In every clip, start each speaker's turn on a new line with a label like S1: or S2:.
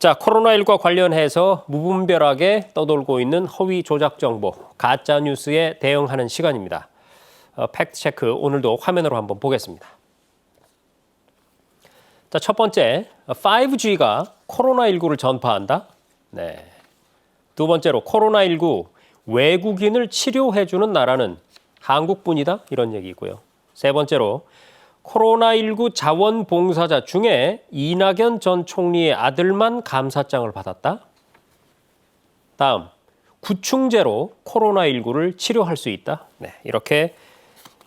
S1: 자, 코로나19와 관련해서 무분별하게 떠돌고 있는 허위 조작 정보, 가짜 뉴스에 대응하는 시간입니다. 팩트체크 오늘도 화면으로 한번 보겠습니다. 자, 첫 번째, 5G가 코로나19를 전파한다. 네. 두 번째로 코로나19 외국인을 치료해주는 나라는 한국뿐이다. 이런 얘기고요. 세 번째로 코로나19 자원봉사자 중에 이낙연 전 총리의 아들만 감사장을 받았다. 다음, 구충제로 코로나19를 치료할 수 있다. 네, 이렇게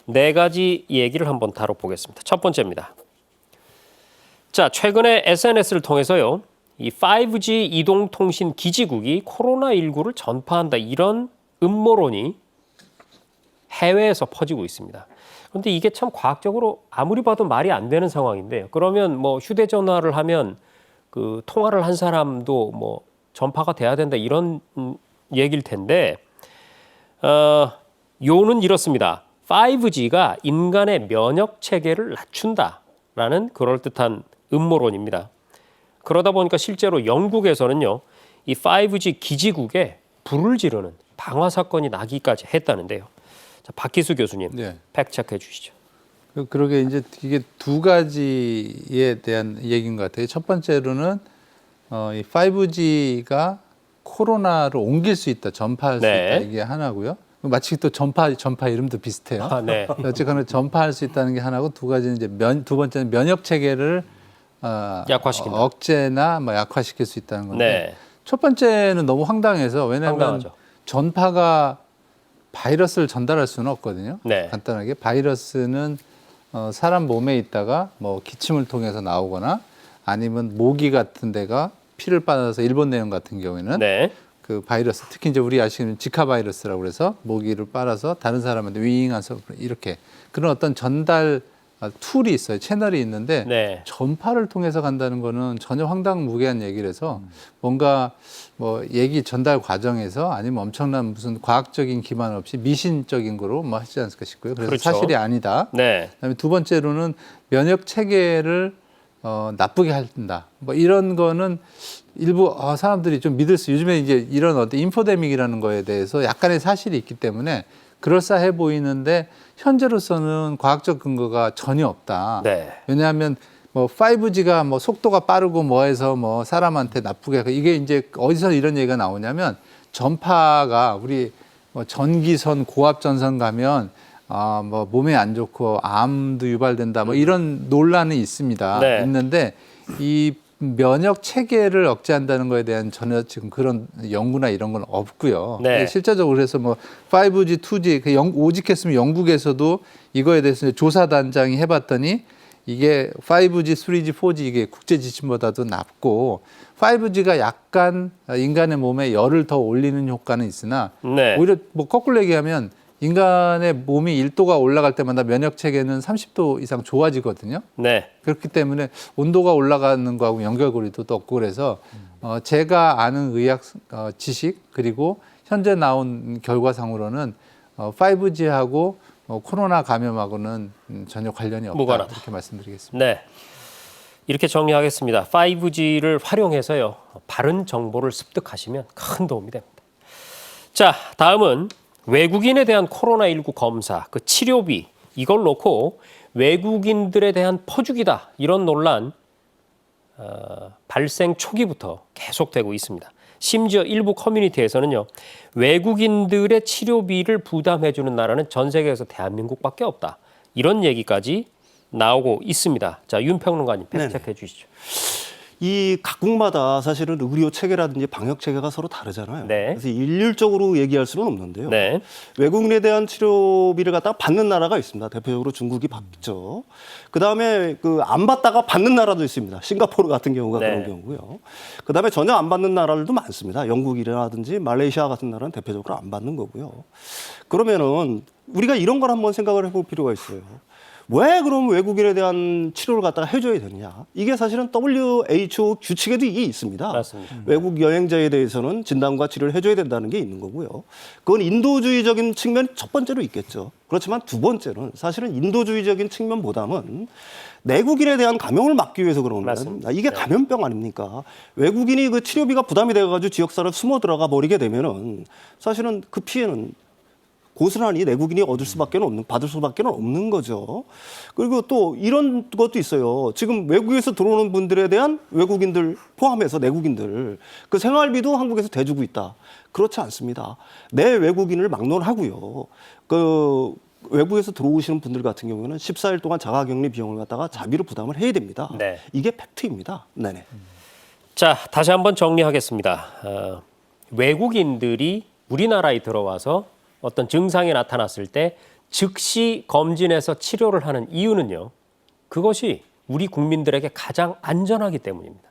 S1: 네 가지 얘기를 한번 다뤄보겠습니다. 첫 번째입니다. 자, 최근에 SNS를 통해서요, 이 5G 이동통신 기지국이 코로나19를 전파한다. 이런 음모론이 해외에서 퍼지고 있습니다. 그런데 이게 참 과학적으로 아무리 봐도 말이 안 되는 상황인데요. 그러면 뭐 휴대전화를 하면 그 통화를 한 사람도 뭐 전파가 돼야 된다 이런 얘기일 텐데, 요는 이렇습니다. 5G가 인간의 면역 체계를 낮춘다라는 그럴듯한 음모론입니다. 그러다 보니까 실제로 영국에서는요, 이 5G 기지국에 불을 지르는 방화 사건이 나기까지 했다는데요. 자, 박기수 교수님,
S2: 네.
S1: 팩트체크해 주시죠.
S2: 그러게 이제 이게 두 가지에 대한 얘기인 것 같아요. 첫 번째로는 이 5G가 코로나를 옮길 수 있다, 전파할 수
S1: 네.
S2: 있다, 이게 하나고요. 마치 또 전파 이름도 비슷해요.
S1: 아, 네.
S2: 어쨌거나 전파할 수 있다는 게 하나고, 두 가지는 이제 두 번째는 면역 체계를
S1: 약화시킨다.
S2: 억제나 뭐 약화시킬 수 있다는 건데,
S1: 네.
S2: 첫 번째는 너무 황당해서, 왜냐하면
S1: 황당하죠.
S2: 전파가 바이러스를 전달할 수는 없거든요.
S1: 네.
S2: 간단하게 바이러스는 사람 몸에 있다가 뭐 기침을 통해서 나오거나 아니면 모기 같은 데가 피를 빨아서 일본 내용 같은 경우에는
S1: 네.
S2: 그 바이러스, 특히 이제 우리 아시는 지카 바이러스라고 그래서 모기를 빨아서 다른 사람한테 윙하서 이렇게 그런 어떤 전달 툴이 있어요. 채널이 있는데
S1: 네.
S2: 전파를 통해서 간다는 거는 전혀 황당무계한 얘기라서 뭔가 뭐 얘기 전달 과정에서 아니면 엄청난 무슨 과학적인 기반 없이 미신적인 거로 뭐 하지 않을까 싶고요. 그래서
S1: 그렇죠.
S2: 사실이 아니다.
S1: 네.
S2: 그다음에 두 번째로는 면역 체계를 나쁘게 한다. 뭐 이런 거는 일부 사람들이 좀 믿을 수, 요즘에 이제 이런 어떤 인포데믹이라는 거에 대해서 약간의 사실이 있기 때문에 그럴싸해 보이는데 현재로서는 과학적 근거가 전혀 없다.
S1: 네.
S2: 왜냐하면 뭐 5G가 뭐 속도가 빠르고 뭐해서 뭐 사람한테 나쁘게, 이게 이제 어디서 이런 얘기가 나오냐면, 전파가 우리 뭐 전기선, 고압 전선 가면 뭐 몸에 안 좋고 암도 유발된다, 뭐 이런 논란이 있습니다.
S1: 네.
S2: 있는데 이 면역 체계를 억제한다는 거에 대한 전혀 지금 그런 연구나 이런 건 없고요.
S1: 네.
S2: 실제적으로 그래서 뭐 5G, 2G 오직했으면 영국에서도 이거에 대해서 조사단장이 해봤더니 이게 5G, 3G, 4G 이게 국제 지침보다도 낮고, 5G가 약간 인간의 몸에 열을 더 올리는 효과는 있으나
S1: 네.
S2: 오히려 뭐 거꾸로 얘기하면 인간의 몸이 1도가 올라갈 때마다 면역 체계는 30도 이상 좋아지거든요.
S1: 네.
S2: 그렇기 때문에 온도가 올라가는 거하고 연결고리도 또 없고, 그래서 제가 아는 의학 지식 그리고 현재 나온 결과상으로는 5G하고 코로나 감염하고는 전혀 관련이 없다.
S1: 무관하다.
S2: 이렇게 말씀드리겠습니다.
S1: 네. 이렇게 정리하겠습니다. 5G를 활용해서요, 바른 정보를 습득하시면 큰 도움이 됩니다. 자, 다음은 외국인에 대한 코로나19 검사, 그 치료비, 이걸 놓고 외국인들에 대한 퍼주기다, 이런 논란 발생 초기부터 계속되고 있습니다. 심지어 일부 커뮤니티에서는요, 외국인들의 치료비를 부담해주는 나라는 전 세계에서 대한민국밖에 없다, 이런 얘기까지 나오고 있습니다. 자, 윤 평론가님 팩트체크해 주시죠.
S3: 이 각국마다 사실은 의료 체계라든지 방역 체계가 서로 다르잖아요.
S1: 네.
S3: 그래서 일률적으로 얘기할 수는 없는데요.
S1: 네.
S3: 외국인에 대한 치료비를 갖다가 받는 나라가 있습니다. 대표적으로 중국이 받죠. 그다음에 그 안 받다가 받는 나라도 있습니다. 싱가포르 같은 경우가
S1: 네.
S3: 그런 경우고요. 그다음에 전혀 안 받는 나라들도 많습니다. 영국이라든지 말레이시아 같은 나라는 대표적으로 안 받는 거고요. 그러면은 우리가 이런 걸 한번 생각을 해볼 필요가 있어요. 왜 그럼 외국인에 대한 치료를 갖다가 해줘야 되느냐? 이게 사실은 WHO 규칙에도 이게 있습니다.
S1: 맞습니다.
S3: 외국 여행자에 대해서는 진단과 치료를 해줘야 된다는 게 있는 거고요. 그건 인도주의적인 측면이 첫 번째로 있겠죠. 그렇지만 두 번째는 사실은 인도주의적인 측면보다는 내국인에 대한 감염을 막기 위해서 그러는
S1: 맞습니다.
S3: 거예요. 이게 감염병 아닙니까? 외국인이 그 치료비가 부담이 돼가지고 지역사를 숨어 들어가 버리게 되면은 사실은 그 피해는 고스란히 내국인이 받을 수밖에 없는 거죠. 그리고 또 이런 것도 있어요. 지금 외국에서 들어오는 분들에 대한 외국인들 포함해서 내국인들 그 생활비도 한국에서 대주고 있다. 그렇지 않습니다. 내 외국인을 막론하고요. 그 외국에서 들어오시는 분들 같은 경우에는 14일 동안 자가격리 비용을 갖다가 자비로 부담을 해야 됩니다.
S1: 네.
S3: 이게 팩트입니다. 네네.
S1: 자, 다시 한번 정리하겠습니다. 외국인들이 우리나라에 들어와서 어떤 증상이 나타났을 때 즉시 검진해서 치료를 하는 이유는요. 그것이 우리 국민들에게 가장 안전하기 때문입니다.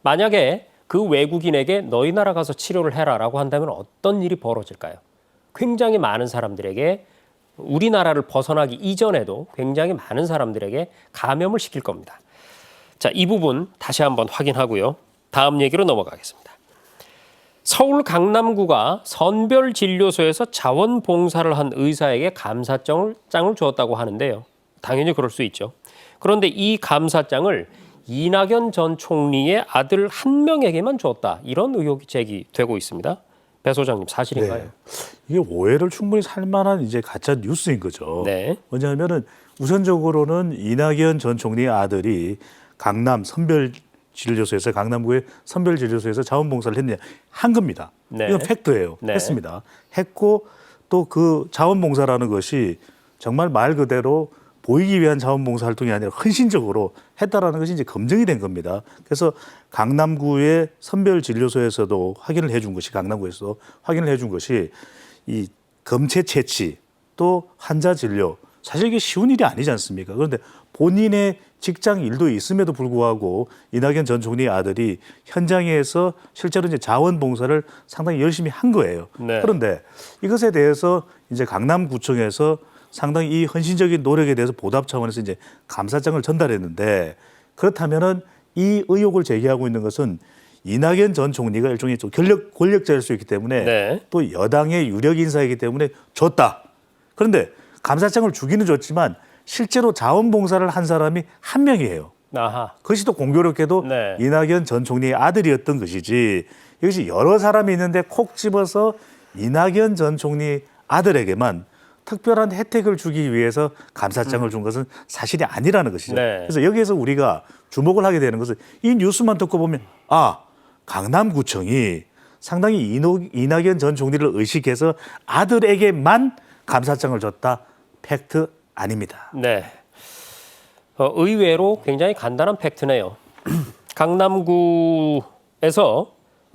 S1: 만약에 그 외국인에게 너희 나라 가서 치료를 해라라고 한다면 어떤 일이 벌어질까요? 굉장히 많은 사람들에게 우리나라를 벗어나기 이전에도 굉장히 많은 사람들에게 감염을 시킬 겁니다. 자, 이 부분 다시 한번 확인하고요. 다음 얘기로 넘어가겠습니다. 서울 강남구가 선별진료소에서 자원봉사를 한 의사에게 감사장을 주었다고 하는데요. 당연히 그럴 수 있죠. 그런데 이 감사장을 이낙연 전 총리의 아들 한 명에게만 주었다. 이런 의혹이 제기되고 있습니다. 배 소장님, 사실인가요?
S4: 네. 이게 오해를 충분히 살 만한 이제 가짜 뉴스인 거죠.
S1: 네.
S4: 왜냐하면은 우선적으로는 이낙연 전 총리의 아들이 강남 선별진료소에서 강남구의 선별진료소에서 자원봉사를 했느냐 한 겁니다.
S1: 네.
S4: 이건 팩트예요.
S1: 네.
S4: 했습니다. 했고 또 그 자원봉사라는 것이 정말 말 그대로 보이기 위한 자원봉사 활동이 아니라 헌신적으로 했다라는 것이 이제 검증이 된 겁니다. 그래서 강남구의 선별진료소에서도 확인을 해준 것이 강남구에서 확인을 해준 것이 이 검체 채취 또 환자 진료 사실 이게 쉬운 일이 아니지 않습니까? 그런데 본인의 직장 일도 있음에도 불구하고 이낙연 전 총리의 아들이 현장에서 실제로 이제 자원봉사를 상당히 열심히 한 거예요.
S1: 네.
S4: 그런데 이것에 대해서 이제 강남구청에서 상당히 이 헌신적인 노력에 대해서 보답 차원에서 이제 감사장을 전달했는데 그렇다면은 이 의혹을 제기하고 있는 것은 이낙연 전 총리가 일종의 좀 권력자일 수 있기 때문에
S1: 네.
S4: 또 여당의 유력 인사이기 때문에 줬다. 그런데 감사장을 주기는 줬지만 실제로 자원봉사를 한 사람이 한 명이에요.
S1: 아하.
S4: 그것이 또 공교롭게도
S1: 네.
S4: 이낙연 전 총리의 아들이었던 것이지 이것이 여러 사람이 있는데 콕 집어서 이낙연 전 총리 아들에게만 특별한 혜택을 주기 위해서 감사장을 준 것은 사실이 아니라는 것이죠.
S1: 네.
S4: 그래서 여기에서 우리가 주목을 하게 되는 것은 이 뉴스만 듣고 보면 아, 강남구청이 상당히 이낙연 전 총리를 의식해서 아들에게만 감사장을 줬다. 팩트 아닙니다.
S1: 네. 의외로 굉장히 간단한 팩트네요. 강남구에서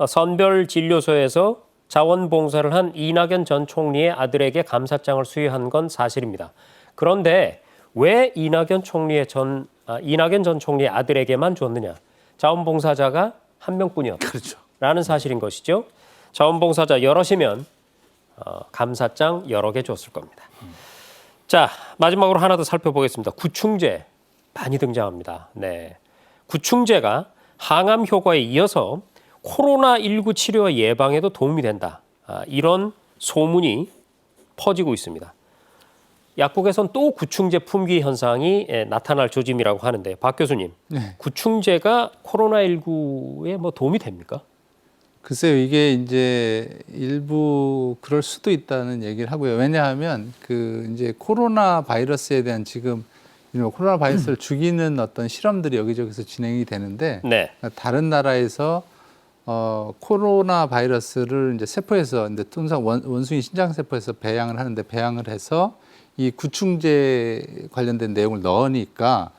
S1: 선별진료소에서 자원봉사를 한 이낙연 전 총리의 아들에게 감사장을 수여한 건 사실입니다. 그런데 왜 이낙연 전 총리의 아들에게만 줬느냐? 자원봉사자가 한 명뿐이었다.
S4: 그렇죠.
S1: 라는 사실인 것이죠. 자원봉사자 여럿이면 감사장 여러 개 줬을 겁니다. 자, 마지막으로 하나 더 살펴보겠습니다. 구충제 많이 등장합니다. 네, 구충제가 항암 효과에 이어서 코로나19 치료 예방에도 도움이 된다. 이런 소문이 퍼지고 있습니다. 약국에선 또 구충제 품귀 현상이 나타날 조짐이라고 하는데 박 교수님,
S2: 네.
S1: 구충제가 코로나19에 뭐 도움이 됩니까?
S2: 글쎄요, 이게 이제 일부 그럴 수도 있다는 얘기를 하고요. 왜냐하면 그 이제 코로나 바이러스에 대한 지금 코로나 바이러스를 죽이는 어떤 실험들이 여기저기서 진행이 되는데
S1: 네.
S2: 다른 나라에서 코로나 바이러스를 이제 세포에서 이제 통상 원숭이 신장 세포에서 배양을 하는데 배양을 해서 이 구충제 관련된 내용을 넣으니까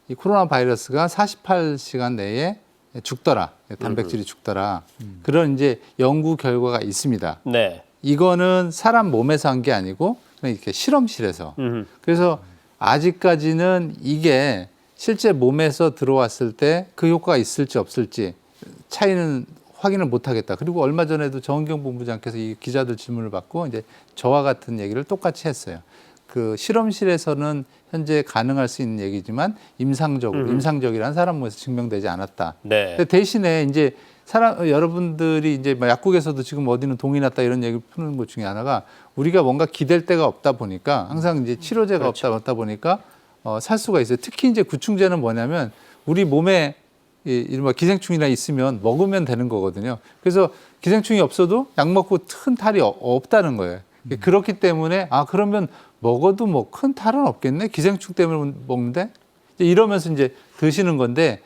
S2: 이 코로나 바이러스가 48시간 내에 죽더라. 단백질이 죽더라. 그런 이제 연구 결과가 있습니다.
S1: 네.
S2: 이거는 사람 몸에서 한 게 아니고 그냥 이렇게 실험실에서. 그래서 아직까지는 이게 실제 몸에서 들어왔을 때 그 효과가 있을지 없을지 차이는 확인을 못 하겠다. 그리고 얼마 전에도 정은경 본부장께서 이 기자들 질문을 받고 이제 저와 같은 얘기를 똑같이 했어요. 그 실험실에서는 현재 가능할 수 있는 얘기지만 임상적이라는 사람 모에서 증명되지 않았다.
S1: 네.
S2: 근데 대신에 이제 여러분들이 이제 뭐 약국에서도 지금 어디는 동이 났다 이런 얘기를 푸는 것 중에 하나가 우리가 뭔가 기댈 데가 없다 보니까 항상 이제 치료제가 없다 보니까 살 수가 있어요. 특히 이제 구충제는 뭐냐면 우리 몸에 이른바 기생충이나 있으면 먹으면 되는 거거든요. 그래서 기생충이 없어도 약 먹고 큰 탈이 없다는 거예요. 그렇기 때문에 그러면 먹어도 뭐 큰 탈은 없겠네. 기생충 때문에 먹는데 이러면서 이제 드시는 건데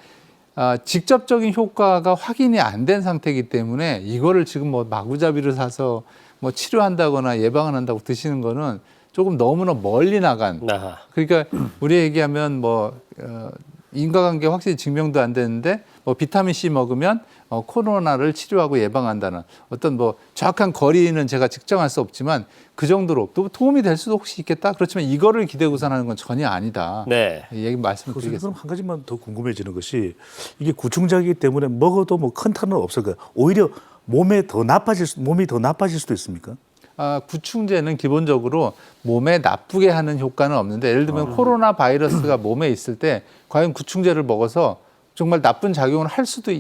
S2: 직접적인 효과가 확인이 안 된 상태이기 때문에 이거를 지금 뭐 마구잡이를 사서 뭐 치료한다거나 예방을 한다고 드시는 거는 조금 너무나 멀리 나간.
S1: 아하.
S2: 그러니까 우리 얘기하면 뭐 인과관계 확실히 증명도 안 되는데 뭐 비타민 C 먹으면 코로나를 치료하고 예방한다는 어떤 뭐 정확한 거리는 제가 측정할 수 없지만 그 정도로 또 도움이 될 수도 혹시 있겠다. 그렇지만 이거를 기대고서 하는 건 전혀 아니다.
S1: 네.
S2: 이 얘기 말씀드리겠습니다.
S4: 그럼 한 가지만 더 궁금해지는 것이 이게 구충제이기 때문에 먹어도 뭐 큰 탈은 없을 거예요. 오히려 몸이 더 나빠질 수도 있습니까?
S2: 구충제는 기본적으로 몸에 나쁘게 하는 효과는 없는데 예를 들면 코로나 바이러스가 몸에 있을 때 과연 구충제를 먹어서 정말 나쁜 작용을 할 수도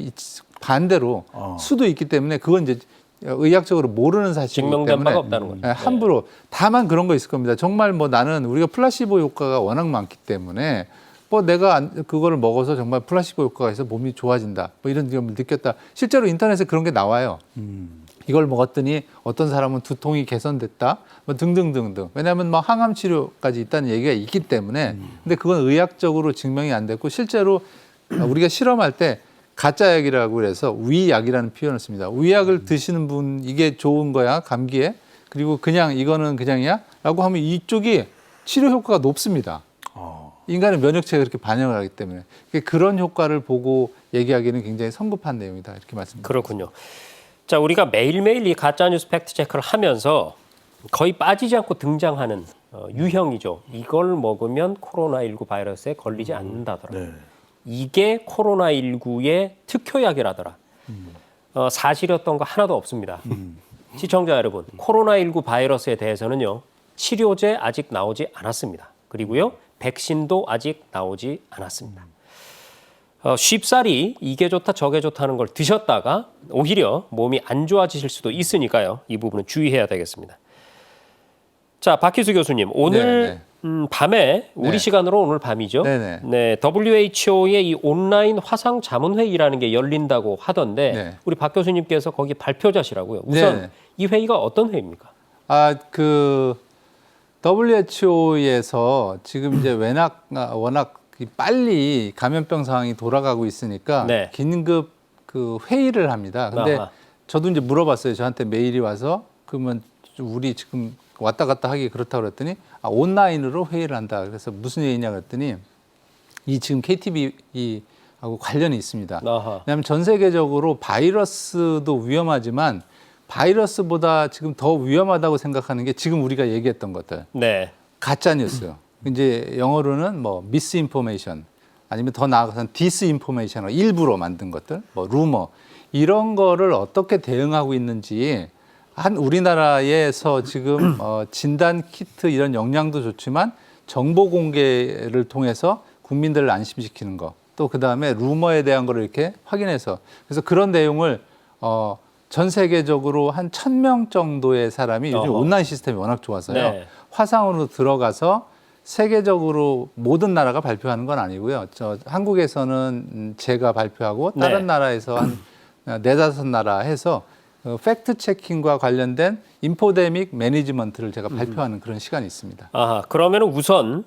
S2: 반대로 수도 있기 때문에 그건 이제 의학적으로 모르는 사실이기
S1: 증명된
S2: 때문에
S1: 바가 없다는 거죠.
S2: 함부로 다만 그런 거 있을 겁니다. 정말 뭐 나는 우리가 플라시보 효과가 워낙 많기 때문에 뭐 내가 그거를 먹어서 정말 플라시보 효과가 있어 몸이 좋아진다. 뭐 이런 점을 느꼈다. 실제로 인터넷에 그런 게 나와요. 이걸 먹었더니 어떤 사람은 두통이 개선됐다, 뭐 등등등등. 왜냐하면 뭐 항암 치료까지 있다는 얘기가 있기 때문에. 근데 그건 의학적으로 증명이 안 됐고 실제로 우리가 실험할 때 가짜 약이라고 그래서 위약이라는 표현을 씁니다. 위약을 드시는 분 이게 좋은 거야 감기에. 그리고 그냥 이거는 그냥이야라고 하면 이쪽이 치료 효과가 높습니다. 인간의 면역체가 그렇게 반영을 하기 때문에 그런 효과를 보고 얘기하기는 굉장히 성급한 내용이다 이렇게 말씀드립니다.
S1: 그렇군요. 자, 우리가 매일매일 이 가짜뉴스 팩트체크를 하면서 거의 빠지지 않고 등장하는 유형이죠. 이걸 먹으면 코로나19 바이러스에 걸리지 않는다더라.
S4: 네.
S1: 이게 코로나19의 특효약이라더라. 사실이었던 거 하나도 없습니다. 시청자 여러분, 코로나19 바이러스에 대해서는요. 치료제 아직 나오지 않았습니다. 그리고요. 백신도 아직 나오지 않았습니다. 쉽사리 이게 좋다 저게 좋다는 걸 드셨다가 오히려 몸이 안 좋아지실 수도 있으니까요. 이 부분은 주의해야 되겠습니다. 자, 박희수 교수님, 오늘 밤에 우리
S2: 네.
S1: 시간으로 오늘 밤이죠.
S2: 네네.
S1: 네, WHO의 이 온라인 화상 자문 회의라는 게 열린다고 하던데
S2: 네.
S1: 우리 박 교수님께서 거기 발표자시라고요. 우선
S2: 네네.
S1: 이 회의가 어떤 회의입니까?
S2: 그 WHO에서 지금 이제 워낙 빨리 감염병 상황이 돌아가고 있으니까
S1: 네.
S2: 긴급 그 회의를 합니다. 근데
S1: 아하.
S2: 저도 이제 물어봤어요. 저한테 메일이 와서 그러면 우리 지금 왔다 갔다 하기 그렇다 그랬더니 온라인으로 회의를 한다. 그래서 무슨 회의냐 그랬더니 이 지금 KTV하고 관련이 있습니다.
S1: 아하.
S2: 왜냐하면 전 세계적으로 바이러스도 위험하지만 바이러스보다 지금 더 위험하다고 생각하는 게 지금 우리가 얘기했던 것들.
S1: 네.
S2: 가짜 뉴스. 이제 영어로는 뭐 미스인포메이션 아니면 더 나아가서는 디스인포메이션 일부러 만든 것들, 뭐 루머 이런 거를 어떻게 대응하고 있는지 한 우리나라에서 지금 진단 키트 이런 역량도 좋지만 정보 공개를 통해서 국민들을 안심시키는 거. 또 그다음에 루머에 대한 거를 이렇게 확인해서 그래서 그런 내용을 전 세계적으로 한 1,000명 정도의 사람이 요즘 온라인 시스템이 워낙 좋아서요.
S1: 네.
S2: 화상으로 들어가서 세계적으로 모든 나라가 발표하는 건 아니고요. 한국에서는 제가 발표하고 다른
S1: 네.
S2: 나라에서 한 4-5 나라 해서 팩트 체킹과 관련된 인포데믹 매니지먼트를 제가 발표하는 그런 시간이 있습니다.
S1: 아하, 그러면은 우선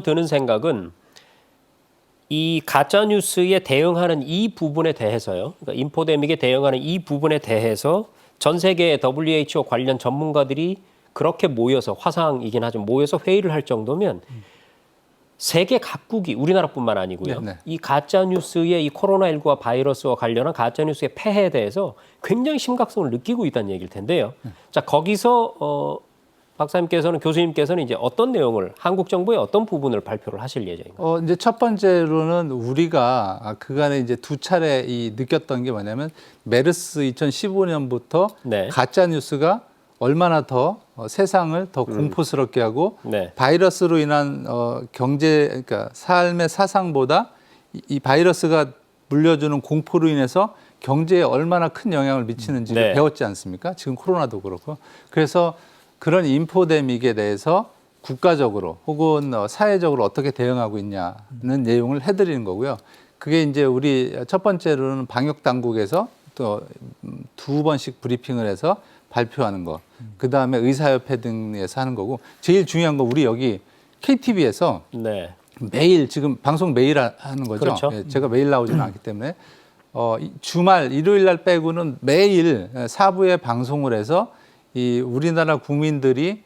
S1: 드는 생각은 이 가짜 뉴스에 대응하는 이 부분에 대해서요. 그러니까 인포데믹에 대응하는 이 부분에 대해서 전 세계의 WHO 관련 전문가들이 그렇게 모여서 화상이긴 하죠. 모여서 회의를 할 정도면 세계 각국이 우리나라뿐만 아니고요.
S2: 네.
S1: 이 가짜 뉴스의 이 코로나19와 바이러스와 관련한 가짜 뉴스의 폐해에 대해서 굉장히 심각성을 느끼고 있다는 얘기일 텐데요. 자, 거기서 박사님께서는 교수님께서는 이제 어떤 내용을 한국 정부의 어떤 부분을 발표를 하실 예정인가요?
S2: 이제 첫 번째로는 우리가 그간에 이제 두 차례 느꼈던 게 뭐냐면 메르스 2015년부터
S1: 네.
S2: 가짜 뉴스가 얼마나 더 세상을 더 공포스럽게 하고
S1: 네.
S2: 바이러스로 인한 경제, 그러니까 삶의 사상보다 이 바이러스가 물려주는 공포로 인해서 경제에 얼마나 큰 영향을 미치는지를
S1: 네.
S2: 배웠지 않습니까? 지금 코로나도 그렇고. 그래서 그런 인포데믹에 대해서 국가적으로 혹은 사회적으로 어떻게 대응하고 있냐는 내용을 해드리는 거고요. 그게 이제 우리 첫 번째로는 방역 당국에서 또 2번씩 브리핑을 해서 발표하는 거. 그 다음에 의사협회 등에서 하는 거고. 제일 중요한 거 우리 여기 KTV에서
S1: 네.
S2: 매일 지금 방송 매일 하는 거죠.
S1: 그렇죠.
S2: 예, 제가 매일 나오지는 않기 때문에 주말 일요일 날 빼고는 매일 사부에 방송을 해서 이 우리나라 국민들이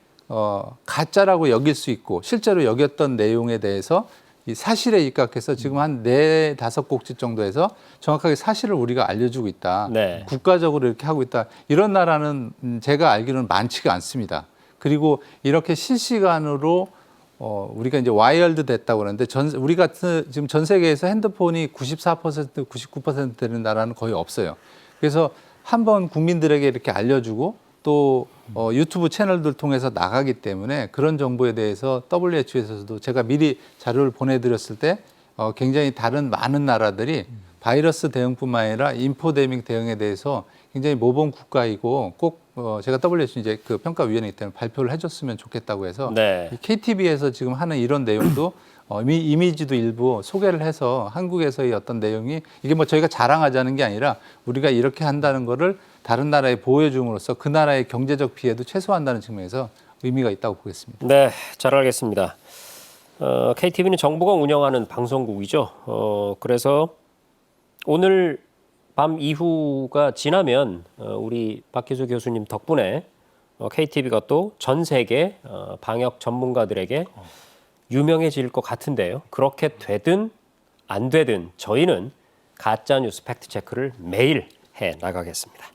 S2: 가짜라고 여길 수 있고 실제로 여겼던 내용에 대해서 이 사실에 입각해서 지금 한 4-5곡지 정도에서 정확하게 사실을 우리가 알려주고 있다.
S1: 네.
S2: 국가적으로 이렇게 하고 있다. 이런 나라는 제가 알기로는 많지가 않습니다. 그리고 이렇게 실시간으로 우리가 이제 와이어드 됐다고 그러는데 우리 같은 지금 전 세계에서 핸드폰이 94%, 99% 되는 나라는 거의 없어요. 그래서 한번 국민들에게 이렇게 알려주고 또 유튜브 채널들 통해서 나가기 때문에 그런 정보에 대해서 WHO에서도 제가 미리 자료를 보내드렸을 때 굉장히 다른 많은 나라들이 바이러스 대응뿐만 아니라 인포데믹 대응에 대해서 굉장히 모범 국가이고 꼭 제가 WHO 이제 그 평가위원회이기 때문에 발표를 해줬으면 좋겠다고 해서
S1: 네.
S2: 이 KTV에서 지금 하는 이런 내용도 이미지도 일부 소개를 해서 한국에서의 어떤 내용이 이게 뭐 저희가 자랑하자는 게 아니라 우리가 이렇게 한다는 거를 다른 나라에 보여줌으로써 그 나라의 경제적 피해도 최소화한다는 측면에서 의미가 있다고 보겠습니다.
S1: 네, 잘 알겠습니다. KTV는 정부가 운영하는 방송국이죠. 그래서 오늘 밤 이후가 지나면 우리 박희수 교수님 덕분에 KTV가 또 전 세계 방역 전문가들에게 유명해질 것 같은데요. 그렇게 되든 안 되든 저희는 가짜뉴스 팩트체크를 매일 해 나가겠습니다.